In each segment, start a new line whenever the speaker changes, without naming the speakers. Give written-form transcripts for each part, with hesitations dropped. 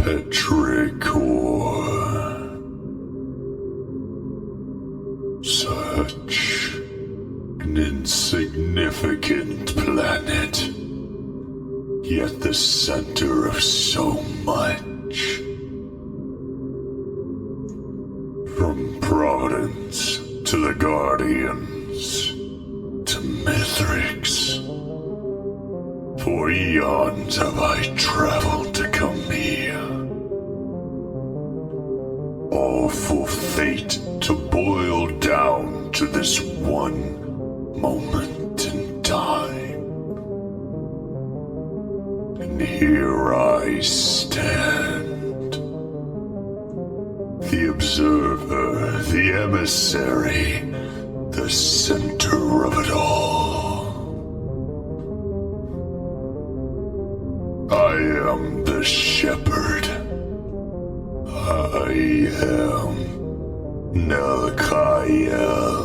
Petrichor. Such an insignificant planet, yet the center of so much. From Providence to the Guardians to Mithrix. For eons have I traveled to come here. All for fate to boil down to this one moment in time. And here I stand. The observer, the emissary, the center of it all. I am the shepherd. I am Nel'chael.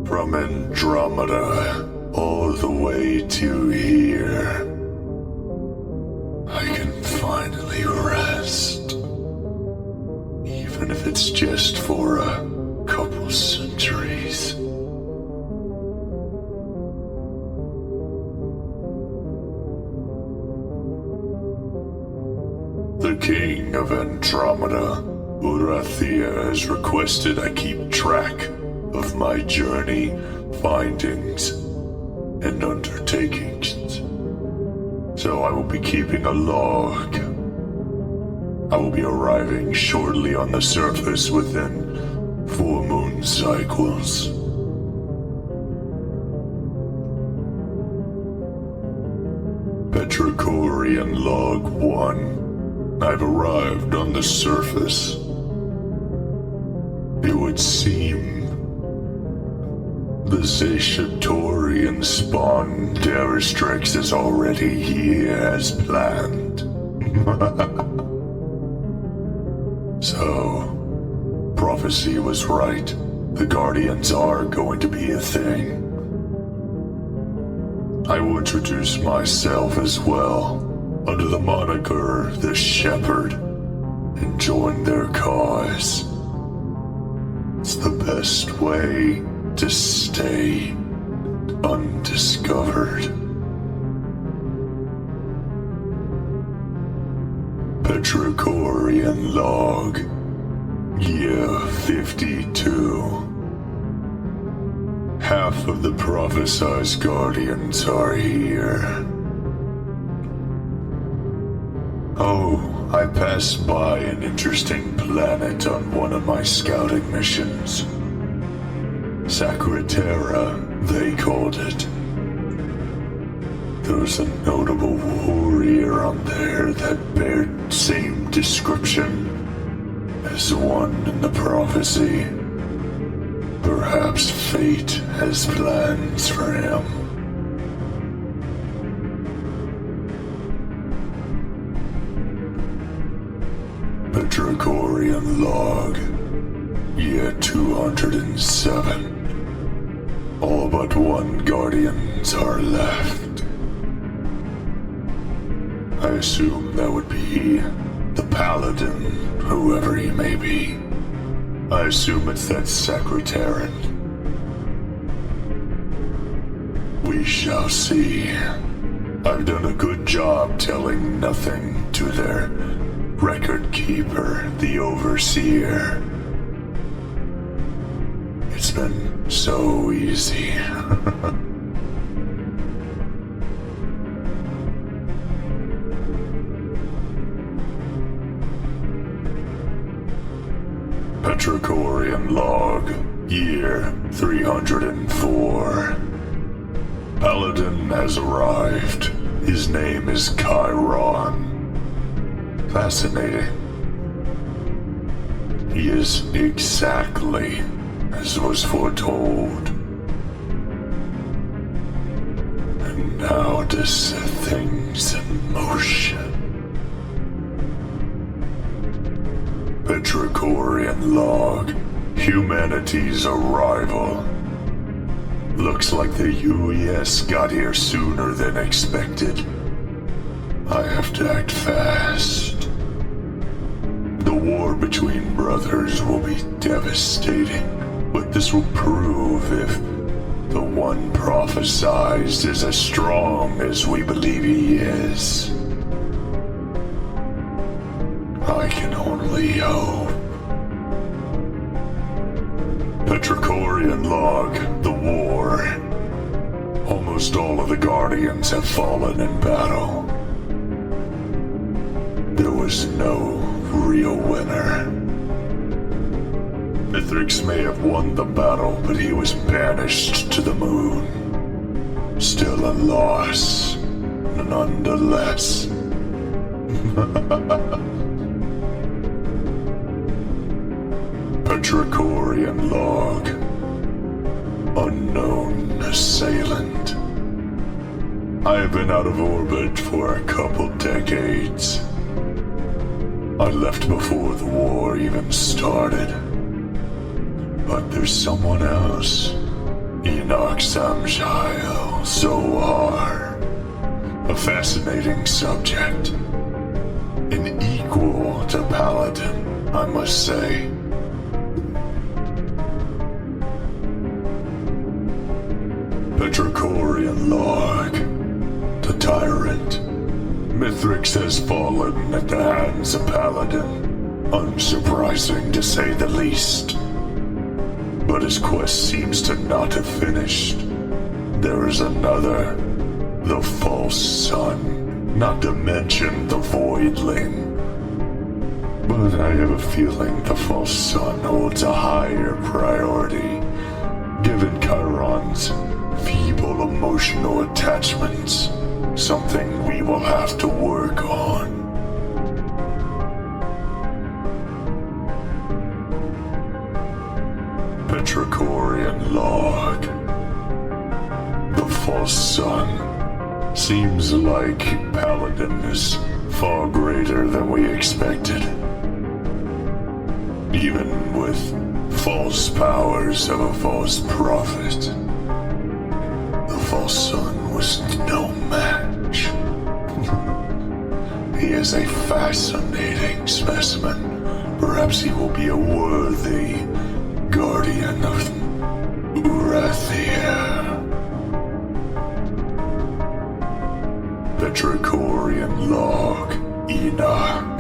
From Andromeda all the way to here, I can finally rest. Even if it's just for a couple centuries. The King of Andromeda, Urathia, has requested I keep track of my journey, findings, and undertakings. So I will be keeping a log. I will be arriving shortly on the surface within 4 moon cycles. Petrichorian Log 1. I've arrived on the surface. It would seem the Zaciatorian spawn Daristrix is already here as planned. So, prophecy was right. The Guardians are going to be a thing. I will introduce myself as well, under the moniker The Shepherd, and join their cause. It's the best way to stay undiscovered. Petrichorian Log, Year 52. Half of the prophesized Guardians are here. Oh, I passed by an interesting planet on one of my scouting missions. Sacratera, they called it. There was a notable warrior on there that bared same description as the one in the prophecy. Perhaps fate has plans for him. Petrichorian Log, Year 207. All but 1 Guardians are left. I assume that would be the Paladin, whoever he may be. I assume it's that Secretarian. We shall see. I've done a good job telling nothing to their record keeper, the Overseer. It's been so easy. Petrichorian Log, Year 304. Paladin has arrived. His name is Chiron. Fascinating. He is exactly as was foretold. And now to set things in motion. Petrichorian Log, humanity's arrival. Looks like the UES got here sooner than expected. I have to act fast. The war between brothers will be devastating, but this will prove if the one prophesized is as strong as we believe he is. I can only hope. Petrichorian log, the war. Almost all of the Guardians have fallen in battle. There was no real winner. Mithrix may have won the battle, but he was banished to the moon. Still a loss, nonetheless. Petrichorian log. Unknown assailant. I have been out of orbit for a couple decades. I left before the war even started. But there's someone else. Nel'chael, Zohar. A fascinating subject. An equal to Paladin, I must say. Petrichorian log. The tyrant. Mithrix has fallen at the hands of Paladin. Unsurprising to say the least. But his quest seems to not have finished. There is another. The false sun. Not to mention the voidling. But I have a feeling the false sun holds a higher priority, given Chiron's feeble emotional attachments, something we will have to work on. Petrichorian log. The false sun. Seems like Paladin is far greater than we expected. Even with false powers of a false prophet. The false sun was no match. He is a fascinating specimen. Perhaps he will be a worthy guardian of Urathia. Petrichorian log, Enoch,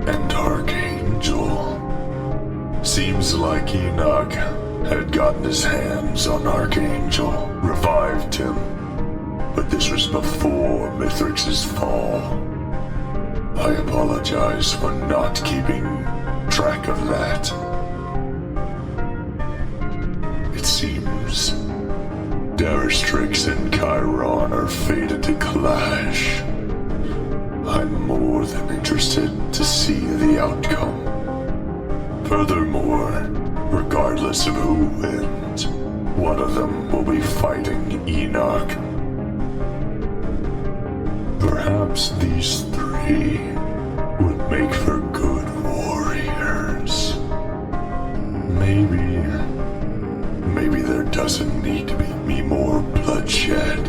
and Archangel. Seems like Enoch had gotten his hands on Archangel, revived him, but this was before Mithrix's fall. I apologize for not keeping track of that. It seems Daristrix and Chiron are fated to clash. I'm more than interested to see the outcome. Furthermore, regardless of who wins, one of them will be fighting Enoch. Perhaps these three would make for good warriors. Maybe there doesn't need to be more bloodshed.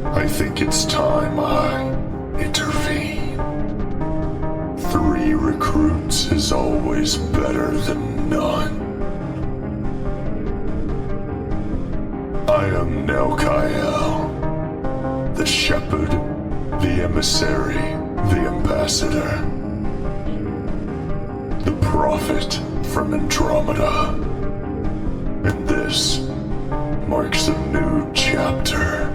I think it's time I intervene. 3 recruits is always better than none. I am Nel'chael, the shepherd, the emissary, the ambassador, the prophet from Andromeda. And this marks a new chapter.